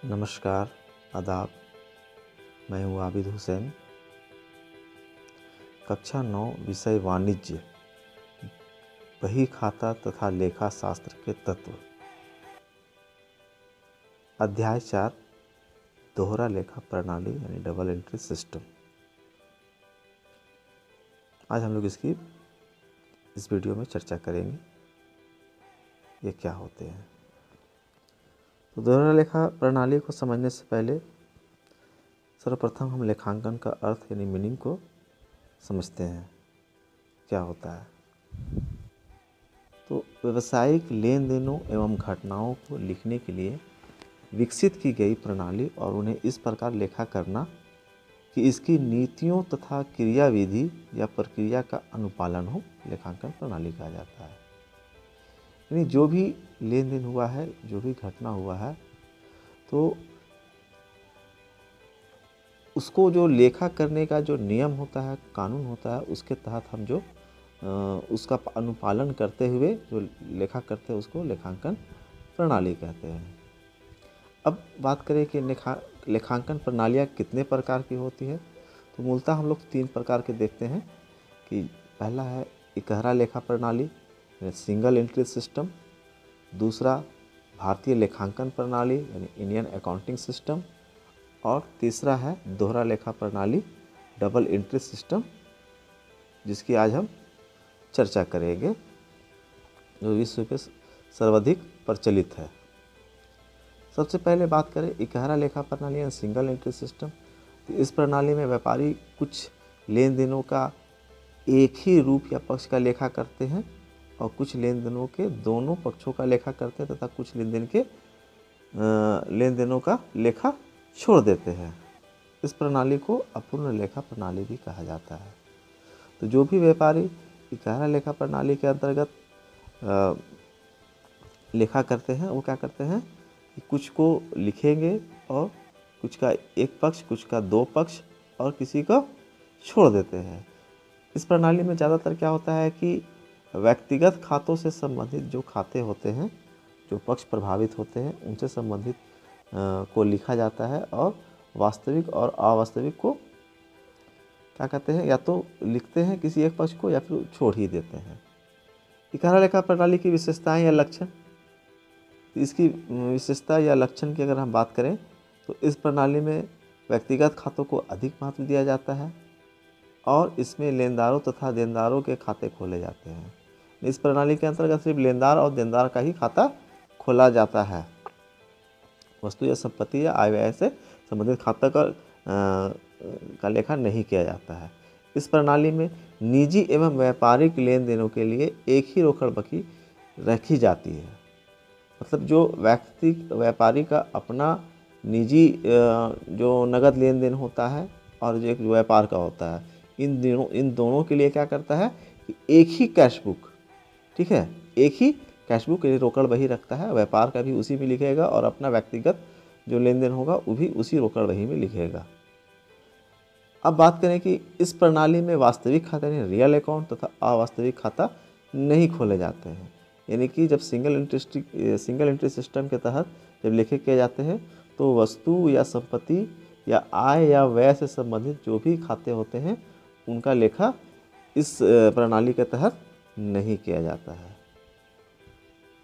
नमस्कार, आदाब। मैं हूँ आबिद हुसैन। कक्षा 9 विषय वाणिज्य, बही खाता तथा लेखा शास्त्र के तत्व, अध्याय 4, दोहरा लेखा प्रणाली यानी डबल एंट्री सिस्टम। आज हम लोग इस वीडियो में चर्चा करेंगे ये क्या होते हैं। तो दोहरा लेखा प्रणाली को समझने से पहले सर्वप्रथम हम लेखांकन का अर्थ यानी मीनिंग को समझते हैं क्या होता है। तो व्यावसायिक लेन देनों एवं घटनाओं को लिखने के लिए विकसित की गई प्रणाली और उन्हें इस प्रकार लेखा करना कि इसकी नीतियों तथा क्रियाविधि या प्रक्रिया का अनुपालन हो, लेखांकन प्रणाली कहा जाता है। यानी जो भी लेन देन हुआ है, जो भी घटना हुआ है, तो उसको जो लेखा करने का जो नियम होता है, कानून होता है, उसके तहत हम जो उसका अनुपालन करते हुए जो लेखा करते हैं उसको लेखांकन प्रणाली कहते हैं। अब बात करें कि लेखांकन प्रणालियाँ कितने प्रकार की होती है, तो मूलतः हम लोग 3 प्रकार के देखते हैं कि पहला है इकहरा लेखा प्रणाली यानी सिंगल एंट्री सिस्टम, दूसरा भारतीय लेखांकन प्रणाली यानी इंडियन अकाउंटिंग सिस्टम, और तीसरा है दोहरा लेखा प्रणाली डबल एंट्री सिस्टम, जिसकी आज हम चर्चा करेंगे, जो विश्व में सर्वाधिक प्रचलित है। सबसे पहले बात करें इकहरा लेखा प्रणाली या सिंगल एंट्री सिस्टम। तो इस प्रणाली में व्यापारी कुछ लेन देनों का एक ही रूप या पक्ष का लेखा करते हैं और कुछ लेन देनों के दोनों पक्षों का लेखा करते हैं तथा कुछ लेन देनों का लेखा छोड़ देते हैं। इस प्रणाली को अपूर्ण लेखा प्रणाली भी कहा जाता है। तो जो भी व्यापारी इकहरा लेखा प्रणाली के अंतर्गत लेखा करते हैं, वो क्या करते हैं कि कुछ को लिखेंगे और कुछ का एक पक्ष, कुछ का 2 पक्ष और किसी को छोड़ देते हैं। इस प्रणाली में ज़्यादातर क्या होता है कि व्यक्तिगत खातों से संबंधित जो खाते होते हैं, जो पक्ष प्रभावित होते हैं, उनसे संबंधित को लिखा जाता है और वास्तविक और अवास्तविक को क्या कहते हैं, या तो लिखते हैं किसी एक पक्ष को या फिर छोड़ ही देते हैं। इकहरा लेखा प्रणाली की विशेषताएं या लक्षण। इसकी विशेषता या लक्षण की अगर हम बात करें तो इस प्रणाली में व्यक्तिगत खातों को अधिक महत्व दिया जाता है और इसमें लेनदारों तथा देनदारों के खाते खोले जाते हैं। इस प्रणाली के अंतर्गत सिर्फ लेनदार और देनदार का ही खाता खोला जाता है। वस्तु या संपत्ति या आय व्यय से संबंधित खाता का लेखा नहीं किया जाता है। इस प्रणाली में निजी एवं व्यापारिक लेन देनों के लिए एक ही रोकड़ बही रखी जाती है। मतलब जो व्यापारी का अपना निजी जो नगद लेन देन होता है और जो एक व्यापार का होता है, इन दोनों के लिए क्या करता है कि एक ही कैश बुक, ठीक है, एक ही कैश बुक रोकड़ बही रखता है। व्यापार का भी उसी में लिखेगा और अपना व्यक्तिगत जो लेन देन होगा वो भी उसी रोकड़ बही में लिखेगा। अब बात करें कि इस प्रणाली में वास्तविक खाता यानी रियल अकाउंट तथा अवास्तविक खाता नहीं खोले जाते हैं। यानी कि जब सिंगल एंट्री सिस्टम के तहत जब लेखे किए जाते हैं तो वस्तु या संपत्ति या आय या व्यय से संबंधित जो भी खाते होते हैं उनका लेखा इस प्रणाली के तहत नहीं किया जाता है।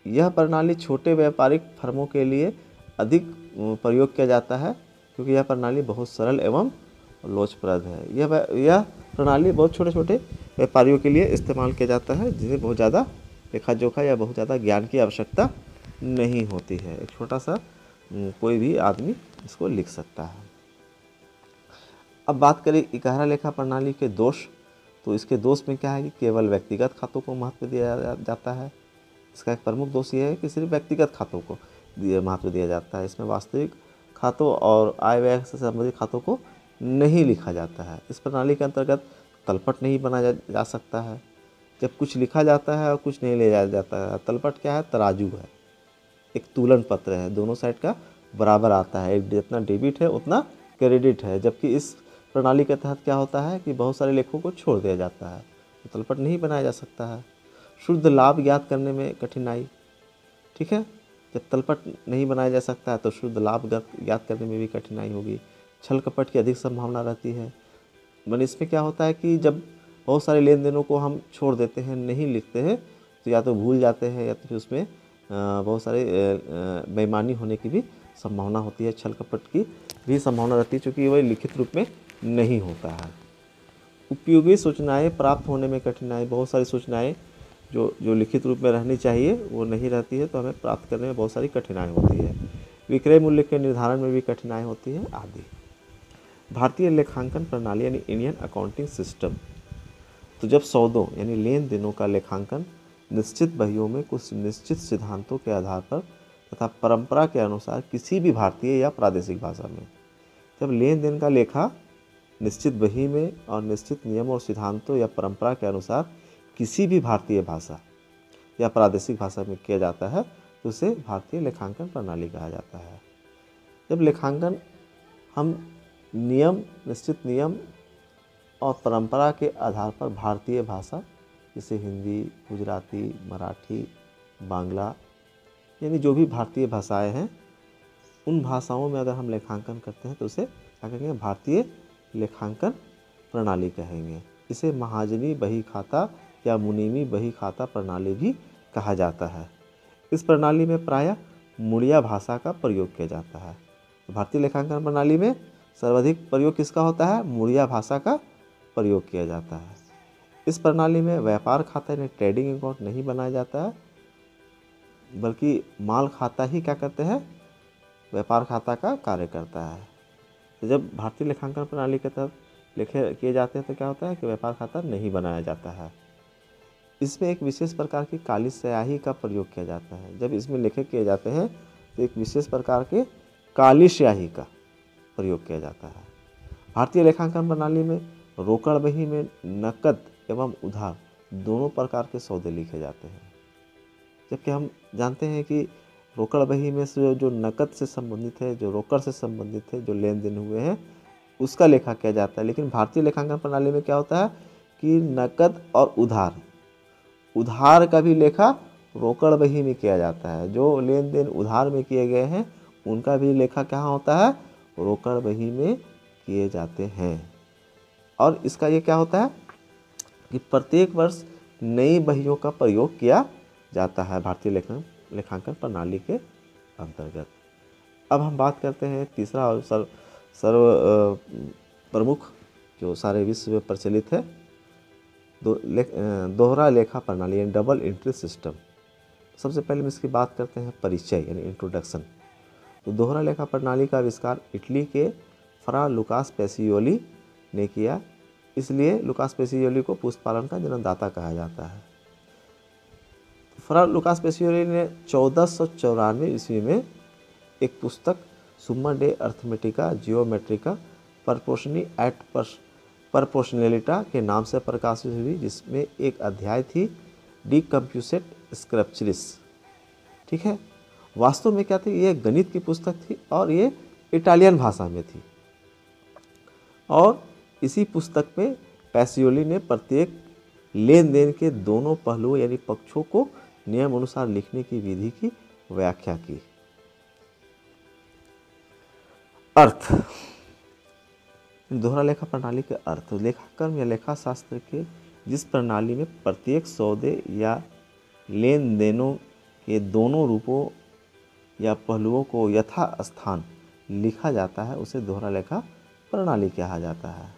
यह प्रणाली छोटे व्यापारिक फर्मों के लिए अधिक प्रयोग किया जाता है क्योंकि यह प्रणाली बहुत सरल एवं लोचप्रद है। यह प्रणाली बहुत छोटे व्यापारियों के लिए इस्तेमाल किया जाता है जिन्हें बहुत ज़्यादा लेखा जोखा या बहुत ज़्यादा ज्ञान की आवश्यकता नहीं होती है। एक छोटा सा कोई भी आदमी इसको लिख सकता है। अब बात करें इकहरा लेखा प्रणाली के दोष। तो इसके दोष में क्या है कि केवल व्यक्तिगत खातों को महत्व दिया जाता है। इसका एक प्रमुख दोष ये है कि सिर्फ व्यक्तिगत खातों को महत्व दिया जाता है। इसमें वास्तविक खातों और आय व्यय से संबंधित खातों को नहीं लिखा जाता है। इस प्रणाली के अंतर्गत तलपट नहीं बनाया जा सकता है। जब कुछ लिखा जाता है और कुछ नहीं ले जाता है। तलपट क्या है? तराजू है, एक तुलन पत्र है, दोनों साइड का बराबर आता है, एक जितना डेबिट है उतना क्रेडिट है। जबकि इस प्रणाली के तहत क्या होता है कि बहुत सारे लेखों को छोड़ दिया जाता है, तो तलपट नहीं बनाया जा सकता है। शुद्ध लाभ ज्ञात करने में कठिनाई, ठीक है, जब तलपट नहीं बनाया जा सकता है तो शुद्ध लाभ ज्ञात करने में भी कठिनाई होगी। छल कपट की अधिक संभावना रहती है। मन इसमें क्या होता है कि जब बहुत सारे लेन देनों को हम छोड़ देते हैं, नहीं लिखते हैं, तो या तो भूल जाते हैं या तो फिर उसमें बहुत सारे बेईमानी होने की भी संभावना होती है। छल कपट की भी संभावना रहती है, क्योंकि वह लिखित रूप में नहीं होता है। उपयोगी सूचनाएं प्राप्त होने में कठिनाई, बहुत सारी सूचनाएं जो लिखित रूप में रहनी चाहिए वो नहीं रहती है, तो हमें प्राप्त करने में बहुत सारी कठिनाई होती है। विक्रय मूल्य के निर्धारण में भी कठिनाई होती है आदि। भारतीय लेखांकन प्रणाली यानी इंडियन अकाउंटिंग सिस्टम, तो जब सौदों यानी लेन देनों का लेखांकन निश्चित बहियों में कुछ निश्चित सिद्धांतों के आधार पर तथा परंपरा के अनुसार किसी भी भारतीय या प्रादेशिक भाषा में, जब लेन देन का लेखा निश्चित बही में और निश्चित नियम और सिद्धांतों या परंपरा के अनुसार किसी भी भारतीय भाषा या प्रादेशिक भाषा में किया जाता है तो उसे भारतीय लेखांकन प्रणाली कहा जाता है। जब लेखांकन हम निश्चित नियम और परंपरा के आधार पर भारतीय भाषा जैसे हिंदी, गुजराती, मराठी, बांग्ला यानी जो भी भारतीय भाषाएं हैं, उन भाषाओं में अगर हम लेखांकन करते हैं तो उसे क्या कहेंगे? भारतीय लेखांकन प्रणाली कहेंगे। इसे महाजनी बही खाता या मुनीमी बही खाता प्रणाली भी कहा जाता है। इस प्रणाली में प्रायः मुड़िया भाषा का प्रयोग किया जाता है। भारतीय लेखांकन प्रणाली में सर्वाधिक प्रयोग किसका होता है? मुड़िया भाषा का प्रयोग किया जाता है। इस प्रणाली में व्यापार खाता यानी ट्रेडिंग अकाउंट नहीं बनाया जाता है, बल्कि माल खाता ही क्या करते हैं? व्यापार खाता का कार्य करता है। तो जब भारतीय लेखांकन प्रणाली के तहत लेखे किए जाते हैं तो क्या होता है कि व्यापार खाता नहीं बनाया जाता है। इसमें एक विशेष प्रकार की काली स्याही का प्रयोग किया जाता है। जब इसमें लेखे किए जाते हैं तो एक विशेष प्रकार के काली स्याही का प्रयोग किया जाता है। भारतीय लेखांकन प्रणाली में रोकड़ बही में नकद एवं उधार दोनों प्रकार के सौदे लिखे जाते हैं। जबकि हम जानते हैं कि रोकड़ बही में से जो नकद से संबंधित है, जो रोकड़ से संबंधित है, जो लेन देन हुए हैं, उसका लेखा किया जाता है। लेकिन भारतीय लेखांकन प्रणाली में क्या होता है कि नकद और उधार का भी लेखा रोकड़ बही में किया जाता है। जो लेन देन उधार में किए गए हैं उनका भी लेखा कहाँ होता है? रोकड़ बही में किए जाते हैं। और इसका ये क्या होता है कि प्रत्येक वर्ष नई बहियों का प्रयोग किया जाता है भारतीय लेखांकन प्रणाली के अंतर्गत। अब हम बात करते हैं तीसरा और सर्व प्रमुख जो सारे विश्व में प्रचलित है, दोहरा लेखा प्रणाली यानी डबल एंट्री सिस्टम। सबसे पहले हम इसकी बात करते हैं परिचय यानी इंट्रोडक्शन। तो दोहरा लेखा प्रणाली का आविष्कार इटली के फ्रा लुकास पेसियोली ने किया, इसलिए लुकास पेसियोली को पुस्तपालन का जन्मदाता कहा जाता है। फ्रा लुकास पेसियोली ने 1494 ईस्वी में एक पुस्तक सुम्मा डे अर्थमेटिका जियोमेट्रिका परपोर्शनी एट परपोर्शनलिटा के नाम से प्रकाशित हुई, जिसमें एक अध्याय थी डी कंप्यूसेट स्क्रप्चरिस। ठीक है, वास्तव में क्या थी? ये गणित की पुस्तक थी और ये इटालियन भाषा में थी। और इसी पुस्तक में पेसियोली ने प्रत्येक लेन देन के दोनों पहलुओं यानी पक्षों को नियम अनुसार लिखने की विधि की व्याख्या की। अर्थ, दोहरा लेखा प्रणाली के अर्थ, लेखाकर्म या लेखा शास्त्र के जिस प्रणाली में प्रत्येक सौदे या लेन देनों के दोनों रूपों या पहलुओं को यथास्थान लिखा जाता है उसे दोहरा लेखा प्रणाली कहा जाता है।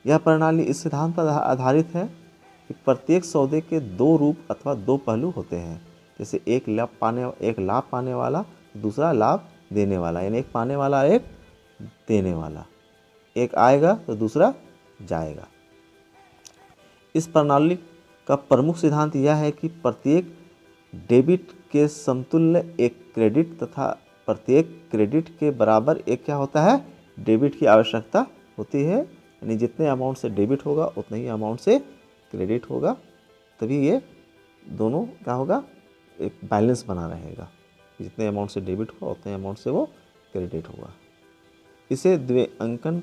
यह प्रणाली इस सिद्धांत पर आधारित है कि प्रत्येक सौदे के दो रूप अथवा दो पहलू होते हैं, जैसे एक लाभ पाने वाला, दूसरा लाभ देने वाला, यानी एक पाने वाला एक देने वाला, एक आएगा तो दूसरा जाएगा। इस प्रणाली का प्रमुख सिद्धांत यह है कि प्रत्येक डेबिट के समतुल्य एक क्रेडिट तथा प्रत्येक क्रेडिट के बराबर एक क्या होता है? डेबिट की आवश्यकता होती है। यानी जितने अमाउंट से डेबिट होगा उतने ही अमाउंट से क्रेडिट होगा, तभी ये दोनों क्या होगा? एक बैलेंस बना रहेगा। जितने अमाउंट से डेबिट होगा उतने अमाउंट से वो क्रेडिट होगा। इसे द्विअंकन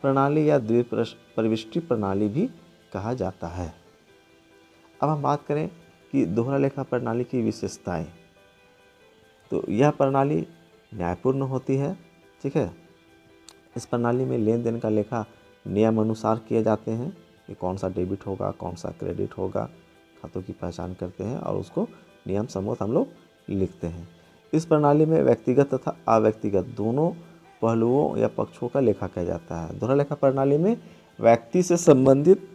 प्रणाली या द्विप्रविष्टि प्रणाली भी कहा जाता है। अब हम बात करें कि दोहरा लेखा प्रणाली की विशेषताएं। तो यह प्रणाली न्यायपूर्ण होती है। ठीक है, इस प्रणाली में लेन देन का लेखा नियम अनुसार किए जाते हैं कि कौन सा डेबिट होगा, कौन सा क्रेडिट होगा, खातों की पहचान करते हैं और उसको नियम सम्मत हम लोग लिखते हैं। इस प्रणाली में व्यक्तिगत तथा अव्यक्तिगत दोनों पहलुओं या पक्षों का लेखा किया जाता है। दोहरा लेखा प्रणाली में व्यक्ति से संबंधित,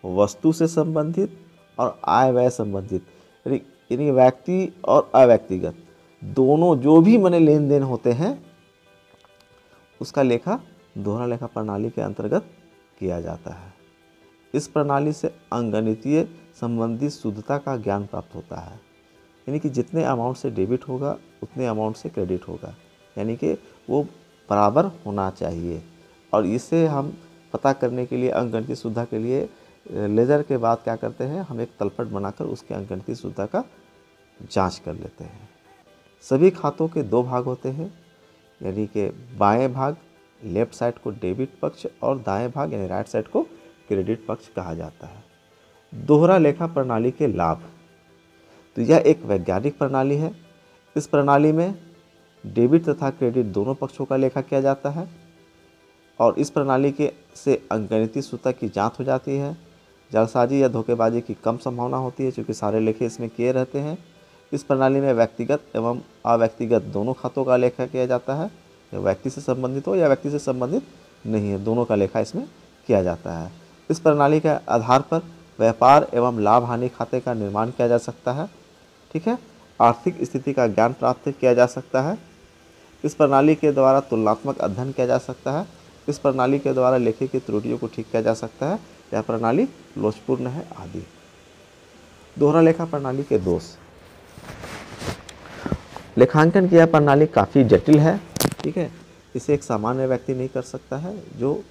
वस्तु से संबंधित और आय व्यय संबंधित, यानी व्यक्ति और अव्यक्तिगत दोनों जो भी मने लेन देन होते हैं उसका लेखा दोहरा लेखा प्रणाली के अंतर्गत किया जाता है। इस प्रणाली से अंगगणितीय संबंधी शुद्धता का ज्ञान प्राप्त होता है, यानी कि जितने अमाउंट से डेबिट होगा उतने अमाउंट से क्रेडिट होगा, यानी कि वो बराबर होना चाहिए। और इसे हम पता करने के लिए अंकगणितीय शुद्धता के लिए लेजर के बाद क्या करते हैं, हम एक तलपट बनाकर उसके अंकगणितीय शुद्धता का जांच कर लेते हैं। सभी खातों के दो भाग होते हैं, यानी कि बाएं भाग लेफ्ट साइड को डेबिट पक्ष और दाएं भाग यानी राइट साइड को क्रेडिट पक्ष कहा जाता है। दोहरा लेखा प्रणाली के लाभ, तो यह एक वैज्ञानिक प्रणाली है। इस प्रणाली में डेबिट तथा क्रेडिट दोनों पक्षों का लेखा किया जाता है और इस प्रणाली के से अंकगणितीय शुद्धता की जांच हो जाती है। जालसाजी या धोखेबाजी की कम संभावना होती है क्योंकि सारे लेखे इसमें किए रहते हैं। इस प्रणाली में व्यक्तिगत एवं अव्यक्तिगत दोनों खातों का लेखा किया जाता है, या व्यक्ति से संबंधित हो या व्यक्ति से संबंधित नहीं है, दोनों का लेखा इसमें किया जाता है। इस प्रणाली के आधार पर व्यापार एवं लाभ हानि खाते का निर्माण किया जा सकता है। ठीक है, आर्थिक स्थिति का ज्ञान प्राप्त किया जा सकता है। इस प्रणाली के द्वारा तुलनात्मक अध्ययन किया जा सकता है। इस प्रणाली के द्वारा लेखे की त्रुटियों को ठीक किया जा सकता है। यह प्रणाली लोचपूर्ण है आदि। दोहरा लेखा प्रणाली के दोष, लेखांकन की यह प्रणाली काफ़ी जटिल है। ठीक है, इसे एक सामान्य व्यक्ति नहीं कर सकता है। जो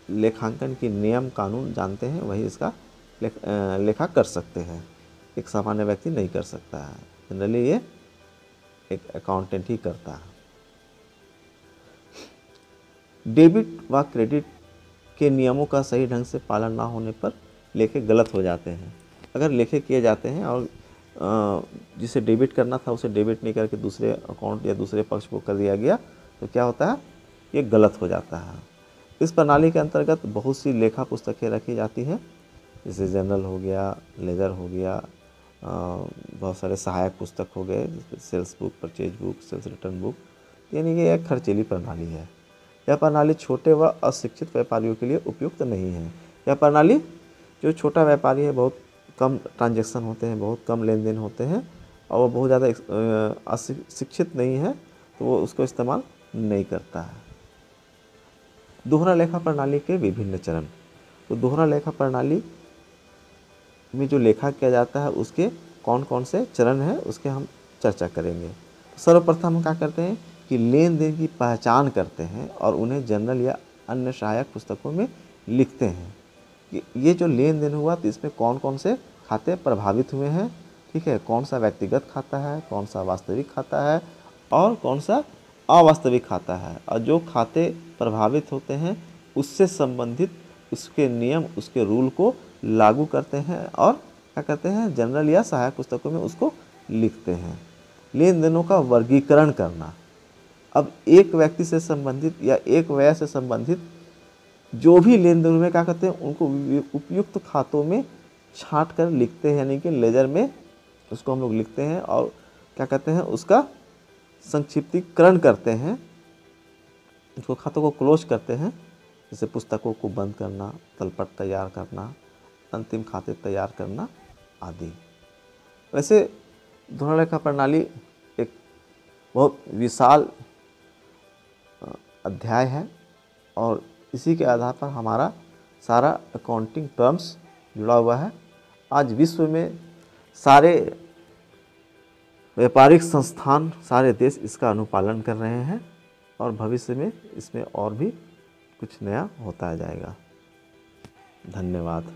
लेखांकन की नियम कानून जानते हैं वही इसका लेखा कर सकते हैं, एक सामान्य व्यक्ति नहीं कर सकता है। जनरली ये एक अकाउंटेंट ही करता है। डेबिट व क्रेडिट के नियमों का सही ढंग से पालन ना होने पर लेखे गलत हो जाते हैं। अगर लेखे किए जाते हैं और जिसे डेबिट करना था उसे डेबिट नहीं करके दूसरे अकाउंट या दूसरे पक्ष को कर दिया गया तो क्या होता है, ये गलत हो जाता है। इस प्रणाली के अंतर्गत बहुत सी लेखा पुस्तकें रखी जाती हैं, जैसे जनरल हो गया, लेजर हो गया, बहुत सारे सहायक पुस्तक हो गए, sales book, purchase book, sales return book, यानी कि एक खर्चीली प्रणाली है। यह प्रणाली छोटे व अशिक्षित व्यापारियों के लिए उपयुक्त नहीं है। यह प्रणाली जो छोटा व्यापारी है, बहुत कम ट्रांजैक्शन होते हैं, बहुत कम लेन देन होते हैं और वो बहुत ज़्यादा अशिक्षित नहीं है तो वो उसको इस्तेमाल नहीं करता है। दोहरा लेखा प्रणाली के विभिन्न चरण, तो दोहरा लेखा प्रणाली में जो लेखा किया जाता है उसके कौन कौन से चरण हैं उसके हम चर्चा करेंगे। सर्वप्रथम हम क्या करते हैं कि लेन देन की पहचान करते हैं और उन्हें जर्नल या अन्य सहायक पुस्तकों में लिखते हैं कि ये जो लेन देन हुआ तो इसमें कौन कौन से खाते प्रभावित हुए हैं। ठीक है, कौन सा व्यक्तिगत खाता है, कौन सा वास्तविक खाता है और कौन सा अवास्तविक खाता है, और जो खाते प्रभावित होते हैं उससे संबंधित उसके नियम, उसके रूल को लागू करते हैं और क्या करते हैं, जनरल या सहायक पुस्तकों में उसको लिखते हैं। लेन देनों का वर्गीकरण करना, अब एक व्यक्ति से संबंधित या एक व्यय से संबंधित जो भी लेन देन में क्या करते हैं उनको उपयुक्त खातों में छांट कर लिखते हैं, यानी कि लेजर में उसको हम लोग लिखते हैं और क्या कहते हैं उसका संक्षिप्तीकरण करते हैं, उसको खातों को क्लोज करते हैं, जैसे पुस्तकों को बंद करना, तलपट तैयार करना, अंतिम खाते तैयार करना आदि। वैसे दोहरा लेखा प्रणाली एक बहुत विशाल अध्याय है और इसी के आधार पर हमारा सारा अकाउंटिंग टर्म्स जुड़ा हुआ है। आज विश्व में सारे व्यापारिक संस्थान, सारे देश इसका अनुपालन कर रहे हैं और भविष्य में इसमें और भी कुछ नया होता जाएगा। धन्यवाद।